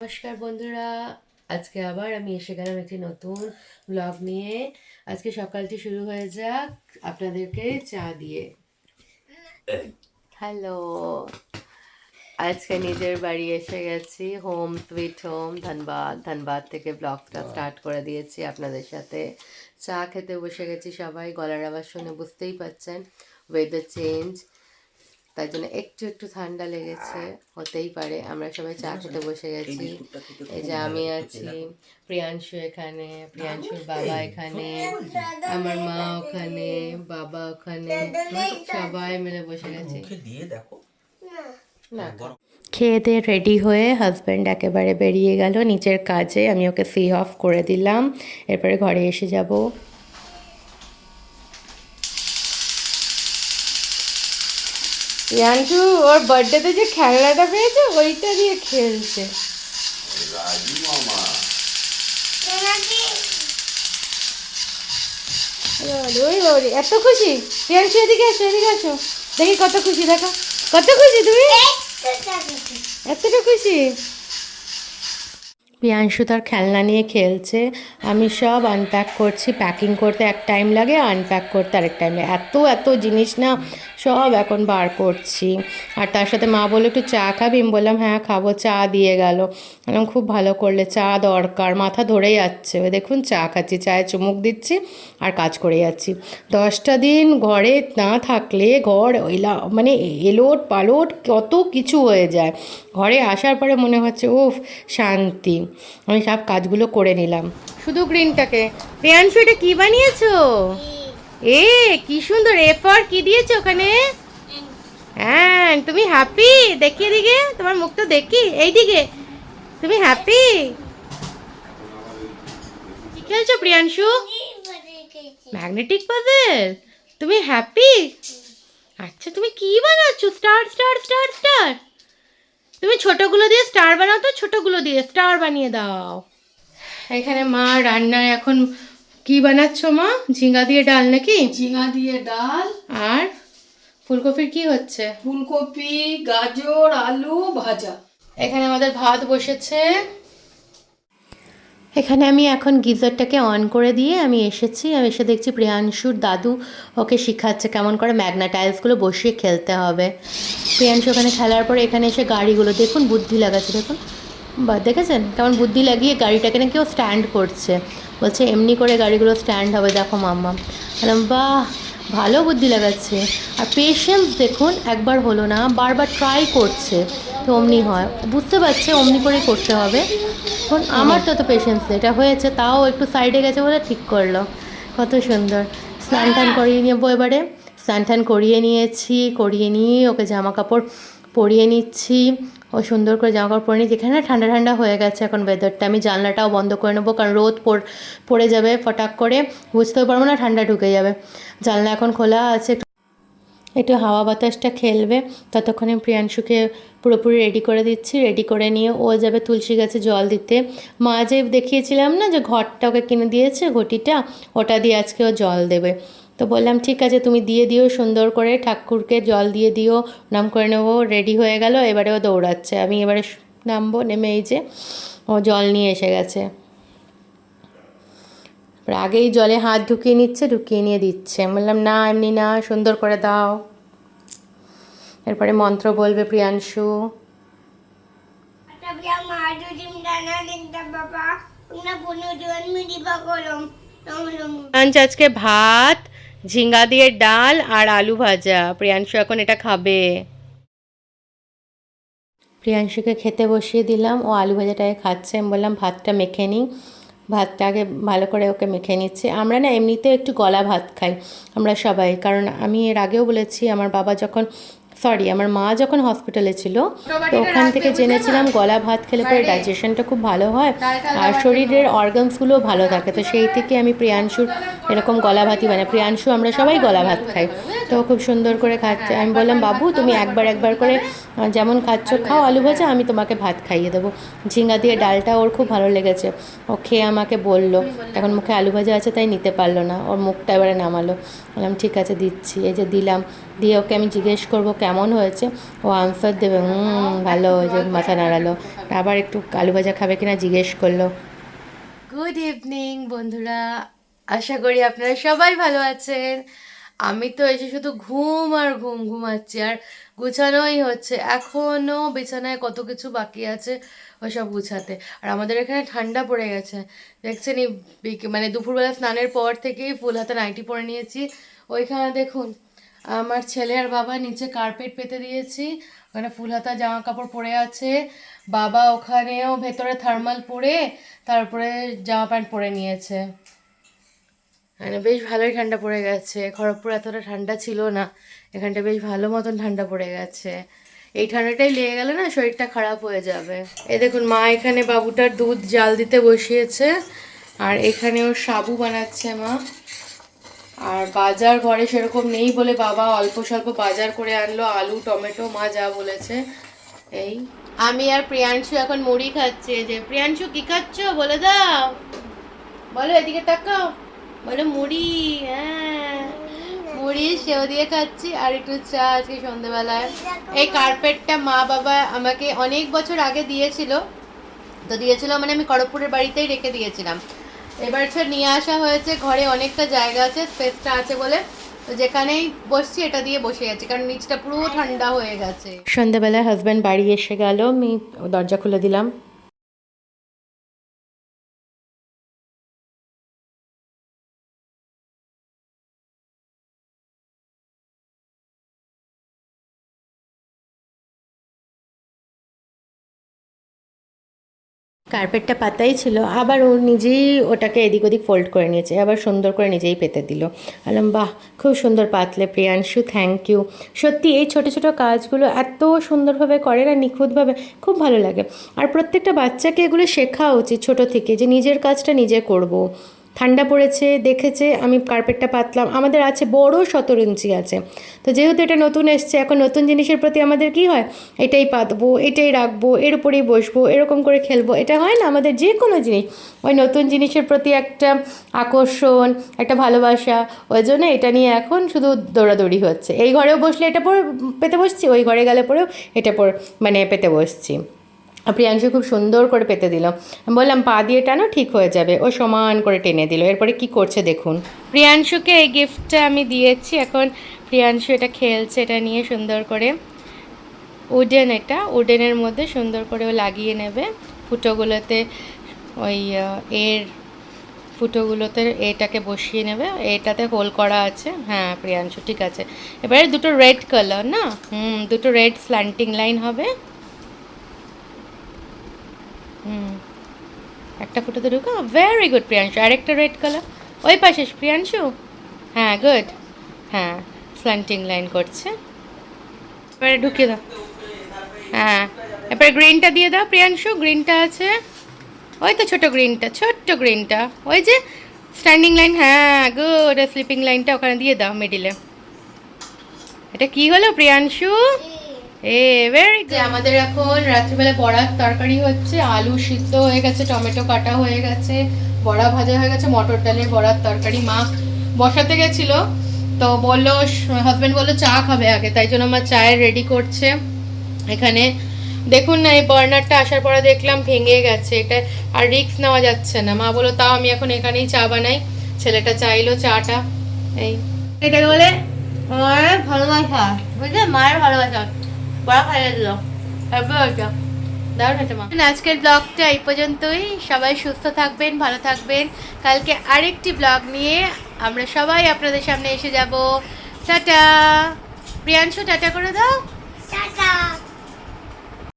নমস্কার বন্ধুরা, আজকে আবার আমি এসে গেলাম একটি নতুন ব্লগ নিয়ে। আজকে সকালটি শুরু হয়ে যাক আপনাদেরকে চা দিয়ে। হ্যালো, আজকে নিজের বাড়ি এসে গেছি, হোম সুইট হোম ধানবাদ থেকে ব্লগটা স্টার্ট করে দিয়েছি আপনাদের সাথে। চা খেতে বসে গেছি সবাই, গলার আওয়াজ শুনে বুঝতেই পারছেন ওয়েদার চেঞ্জ, তাই জন্য একটু ঠান্ডা লেগেছে, হতেই পারে। আমরা সবাই চা খেতে বসে গেছি। এই যে আমি আছি, প্রিয়াংশু এখানে, প্রিয়াংশুর বাবা এখানে, আমার মা ওখানে, বাবা ওখানে, সবাই মিলে বসে গেছি। না, খেয়ে দিয়ে রেডি হয়ে হাজব্যান্ড একেবারে বেরিয়ে গেল নিচের কাজে। আমি ওকে সি অফ করে দিলাম, এরপরে ঘরে এসে যাব। প্রিয়াংশু ওর বার্থডেতে যে খেলনাটা পেয়েছে ওইটা দিয়ে খেলছে। এত খুশি প্রিয়াংশু, এদিকে আসো, এদিকে আসো, দেখি কত খুশি, দেখো কত খুশি তুমি, এতটা খুশি। প্রিয়াংশু তার খেলনা নিয়ে খেলছে, আমি সব আনপ্যাক করছি। প্যাকিং করতে এক টাইম লাগে, আনপ্যাক করতে আরেক টাইম লাগে। এত জিনিস না, সব এখন বার করছি। আর তার সাথে মা বললো একটু চা খাবি, আমি বললাম হ্যাঁ খাবো। চা দিয়ে গেল, বললাম খুব ভালো করলে, চা দরকার, মাথা ধরে যাচ্ছে। ওই দেখুন চা খাচ্ছি, চায়ে চুমুক দিচ্ছি আর কাজ করে যাচ্ছি। 10টা দিন ঘরে না থাকলে ঘর মানে এলোট পালোট কত কিছু হয়ে যায়। ঘরে আসার পরে মনে হচ্ছে উফ শান্তি। আমি সব কাজগুলো করে নিলাম। শুধু গ্রিনটাকে। প্রিয়াংশু এটা কি বানিয়েছো? কি সুন্দর, এ ফর কি দিয়েছো ওখানে? হ্যাঁ, তুমি হ্যাপি? দেখি এদিকে, তোমার মুখটা দেখি, এইদিকে। তুমি হ্যাপি? কি খেলছো প্রিয়াংশু? Magnetic puzzle. তুমি হ্যাপি? আচ্ছা, তুমি কি বানাচ্ছো? Star star star star. তুমি ছোটগুলো দিয়ে স্টার বানাও তো, ছোটগুলো দিয়ে স্টার বানিয়ে দাও। এখানে মা রান্নায় এখন কি বানাচ্ছো মা? ঝিঙ্গা দিয়ে ডাল নাকি? ঝিঙা দিয়ে ডাল। আর ফুলকপির কি হচ্ছে? ফুলকপি, গাজর, আলু ভাজা। এখানে আমাদের ভাত বসেছে। এখানে আমি এখন গিজারটাকে অন করে দিয়ে আমি এসেছি। আমি এসে দেখছি প্রিয়াংশুর দাদু ওকে শেখাচ্ছে কেমন করে ম্যাগনেটাইজগুলো বসিয়ে খেলতে হবে। প্রিয়াংশু ওখানে খেলার পরে এখানে এসে গাড়িগুলো দেখুন বুদ্ধি লাগাচ্ছে, দেখুন বা দেখেছেন কেমন বুদ্ধি লাগিয়ে গাড়িটাকে না কেউ স্ট্যান্ড করছে। বলছে এমনি করে গাড়িগুলো স্ট্যান্ড হবে, দেখো মাম্মা। বললাম বাহ, ভালো বুদ্ধি লাগাচ্ছে। আর পেশেন্স দেখুন, একবার হলো না, বারবার ট্রাই করছে, তো অমনি হয়, বুঝতে পারছে অমনি করেই করতে হবে। এখন আমার তো পেশেন্স নেই, এটা হয়েছে তাও একটু সাইডে গেছে বলে ঠিক করলো। কত সুন্দর। স্নান টান করিয়ে নেবো এবারে। স্নান টান করিয়ে নিয়েছি, করিয়ে নিয়ে ওকে জামা কাপড় পরিয়ে নিচ্ছি। ও সুন্দর করে জামা কাপড় পরে নিচ্ছি। এখানে ঠান্ডা ঠান্ডা হয়ে গেছে এখন ওয়েদারটা। আমি জানলাটাও বন্ধ করে নেবো, কারণ রোদ পড়ে যাবে ফটাক করে, বুঝতেও পারবো না, ঠান্ডা ঢুকে যাবে। জানলা এখন খোলা আছে, একটু হাওয়া বাতাসটা খেলবে। ততক্ষণে প্রিয়াংশুকে পুরোপুরি রেডি করে দিচ্ছি। রেডি করে নিয়ে ও যাবে তুলসী গাছে জল দিতে। মা যে দেখিয়েছিলাম না যে ঘরটা ওকে কিনে দিয়েছে, ঘটিটা, ওটা দিয়ে আজকে ও জল দেবে। তো বললাম ঠিক আছে তুমি দিয়ে দিও, সুন্দর করে ঠাকুরকে জল দিয়ে দিও, নাম করে নেবো। রেডি হয়ে গেল, এবারে ও দৌড়াচ্ছে। আমি এবারে নামবো, নেমে এই যে ও জল নিয়ে এসে গেছে। আগেই জলে হাত ঢুকিয়ে নিচ্ছে, ঢুকিয়ে নিয়ে দিচ্ছে। বললাম না এমনি না, সুন্দর করে দাও। এরপরে মন্ত্র বলবে প্রিয়াংশু। আজকে ভাত, ঝিঙ্গা দিয়ে ডাল আর আলু ভাজা। প্রিয়াংশু এখন এটা খাবে। প্রিয়াংশুকে খেতে বসিয়ে দিলাম, ও আলু ভাজাটাকে খাচ্ছে। আমি বললাম ভাতটা মেখে নিই। ভাতটাকে ভালো করে ওকে মেখে নিচ্ছে। আমরা না এমনিতে একটু গলা ভাত খাই আমরা সবাই, কারণ আমি এর আগেও বলেছি আমার আমার মা যখন হসপিটালে ছিল, তো ওখান থেকে জেনেছিলাম গলা ভাত খেলে পরে ডাইজেশনটা খুব ভালো হয় আর শরীরের অর্গানসগুলোও ভালো থাকে। তো সেই থেকে আমি প্রিয়াংশুর এরকম গলা ভাতই বানাই। প্রিয়াংশু আমরা সবাই গলা ভাত খাই, তো খুব সুন্দর করে খাচ্ছে। আমি বললাম বাবু তুমি একবার করে যেমন খাচ্ছ খাও আলু ভাজা, আমি তোমাকে ভাত খাইয়ে দেবো। ঝিঙ্গা দিয়ে ডালটা ওর খুব ভালো লেগেছে, ও খেয়ে আমাকে বললো। এখন মুখে আলু ভাজা আছে তাই নিতে পারলো না, ওর মুখটা এবারে নামালো। বললাম ঠিক আছে দিচ্ছি, এই যে দিলাম। দিয়ে ওকে আমি জিজ্ঞেস করবো কেমন হয়েছে, ও আনসার দেবে ভালো, ওই যে মাথা নাড়ালো। আবার একটু আলু ভাজা খাবে কিনা জিজ্ঞেস করলো। গুড ইভিনিং বন্ধুরা, আশা করি আপনারা সবাই ভালো আছেন। আমি তো এসে শুধু ঘুম আর ঘুমাচ্ছি, আর গুছানোই হচ্ছে। এখনো বিছানায় কত কিছু বাকি আছে ওসব গুছাতে। আর আমাদের এখানে ঠান্ডা পড়ে গেছে, দেখছেন এই মানে দুপুরবেলা স্নানের পর থেকেই ফুল হাতে নাইটি পরে নিয়েছি। ওইখানে দেখুন আমার ছেলে আর বাবা নিচে কার্পেট পেতে দিয়েছি, ওখানে ফুল হাতা জামা কাপড় পরে আছে। বাবা ওখানেও ভেতরে থার্মাল পরে তারপরে জামা প্যান্ট পরে নিয়েছে। মানে বেশ ভালোই ঠান্ডা পড়ে গেছে। খড়গপুর এতটা ঠান্ডা ছিল না, এখানটা বেশ ভালো মতন ঠান্ডা পড়ে গেছে। এই ঠান্ডাটাই লেগে গেলে না শরীরটা খারাপ হয়ে যাবে। এই দেখুন মা এখানে বাবুটার দুধ জাল দিতে বসিয়েছে, আর এখানেও সাবু বানাচ্ছে মা। আর বাজার ঘরে সেরকম নেই বলে বাবা অল্প স্বল্প বাজার করে আনলো, আলু টমেটো মা যা বলেছে। এই আমি আর প্রিয়াংশু এখন মুড়ি খাচ্ছি। যে প্রিয়াংশু কি খাচ্ছ বলে দাও, বলো এদিকে তাকাও, বলো মুড়ি। হ্যাঁ মুড়ি সেও দিয়ে খাচ্ছি আর একটু চা আজকে সন্ধ্যেবেলায়। এই কার্পেটটা মা বাবা আমাকে অনেক বছর আগে দিয়েছিল, তো দিয়েছিল মানে আমি খড়গপুরের বাড়িতেই রেখে দিয়েছিলাম। এবার নিয়ে আসা হয়েছে, ঘরে অনেকটা জায়গা আছে, স্পেসটা আছে বলে তো যেখানেই বসছি এটা দিয়ে বসে আছি, কারণ নিচটা পুরো ঠান্ডা হয়ে গেছে। সন্ধ্যাবেলায় হাজব্যান্ড বাড়ি এসে গেল, আমি দরজা খুলে দিলাম। কার্পেটটা পাতাই ছিল, আবার ও নিজেই ওটাকে এদিক ওদিক ফোল্ড করে নিয়েছে, আবার সুন্দর করে নিজেই পেতে দিল। বললাম বাহ খুব সুন্দর পাতলে প্রিয়াংশু, থ্যাংক ইউ। সত্যি এই ছোটো ছোটো কাজগুলো এত সুন্দরভাবে করে না, নিখুঁতভাবে, খুব ভালো লাগে। আর প্রত্যেকটা বাচ্চাকে এগুলো শেখা উচিত ছোটো থেকে, যে নিজের কাজটা নিজে করব। ঠান্ডা পড়েছে দেখেছে আমি কার্পেটটা পাতলাম, আমাদের আছে বড় 17 ইঞ্চি আছে, তো যেহেতু এটা নতুন এসছে, এখন নতুন জিনিসের প্রতি আমাদের কি হয়, এটাই পাতবো, এটাই রাখবো, এর উপরেই বসবো, এরকম করে খেলবো, এটা হয় না আমাদের যে কোনো জিনিস। ওই নতুন জিনিসের প্রতি একটা আকর্ষণ, একটা ভালোবাসা, ওই জন্য এটা নিয়ে এখন শুধু দৌড়াদৌড়ি হচ্ছে। এই ঘরেও বসলে এটা পরে পেতে বসছি, ওই ঘরে গেলে পরেও এটা মানে পেতে বসছি। প্রিয়াংশু খুব সুন্দর করে পেতে দিল, বললাম পা দিয়ে টানো ঠিক হয়ে যাবে, ও সমান করে টেনে দিল। এরপরে কি করছে দেখুন। প্রিয়াংশুকে এই গিফটটা আমি দিয়েছি, এখন প্রিয়াংশু এটা খেলছে, এটা নিয়ে সুন্দর করে উডেন, এটা উডেনের মধ্যে সুন্দর করে ও লাগিয়ে নেবে ফুটোগুলোতে, ওই এর ফুটোগুলোতে এটাকে বসিয়ে নেবে, এটাতে হোল করা আছে। হ্যাঁ প্রিয়াংশু ঠিক আছে। এবারে দুটো রেড কালার না, দুটো রেড স্ল্যান্টিং লাইন হবে। একটা ফুটোতে ঢুকা, ভেরি গুড প্রিয়াংশু। আরেকটা রেড কালার ওই পাশে প্রিয়াংশু, হ্যাঁ গুড, হ্যাঁ স্ল্যান্টিং লাইন করছে। এবারে ঢুকিয়ে দাও, হ্যাঁ এবারে গ্রিনটা দিয়ে দাও প্রিয়াংশু, গ্রিনটা আছে ওই তো ছোটো গ্রিনটা ওই যে স্ট্যান্ডিং লাইন, হ্যাঁ গুড। স্লিপিং লাইনটা ওখানে দিয়ে দাও মিডিলে। এটা কি হলো প্রিয়াংশু? Very good. আমাদের এখন রাত্রিবেলা বড়ার তরকারি হচ্ছে, আলু সিদ্ধ হয়ে গেছে, টমেটো কাটা হয়ে গেছে, বড়া ভাজা হয়ে গেছে, মটর ডালের বড়ার তরকারি। মা বসাতে গেছিল, তো বললো হাজব্যান্ড বললো চা খাবে আগে, তাই জন্য আমার চায়ের রেডি করছে। এখানে দেখুন না, এই বার্নারটা আসার পরে দেখলাম ভেঙে গেছে, এটা আর রিস্ক নেওয়া যাচ্ছে না। মা বললো তাও আমি এখন এখানেই চা বানাই। ছেলেটা চাইলো চাটা, এই এটাকে বলে মায়ের ভালোবাসা, বুঝলে, মায়ের ভালোবাসা। বড়া খাইয়ে দিল, দারুণ হয়েছে মা। আজকের ব্লগটা এই পর্যন্তই। সবাই সুস্থ থাকবেন, ভালো থাকবেন। কালকে আরেকটি ব্লগ নিয়ে আমরা সবাই আপনাদের সামনে এসে যাব। টাটা প্রিয়াংশু, টাটা করে দাও। টাটা।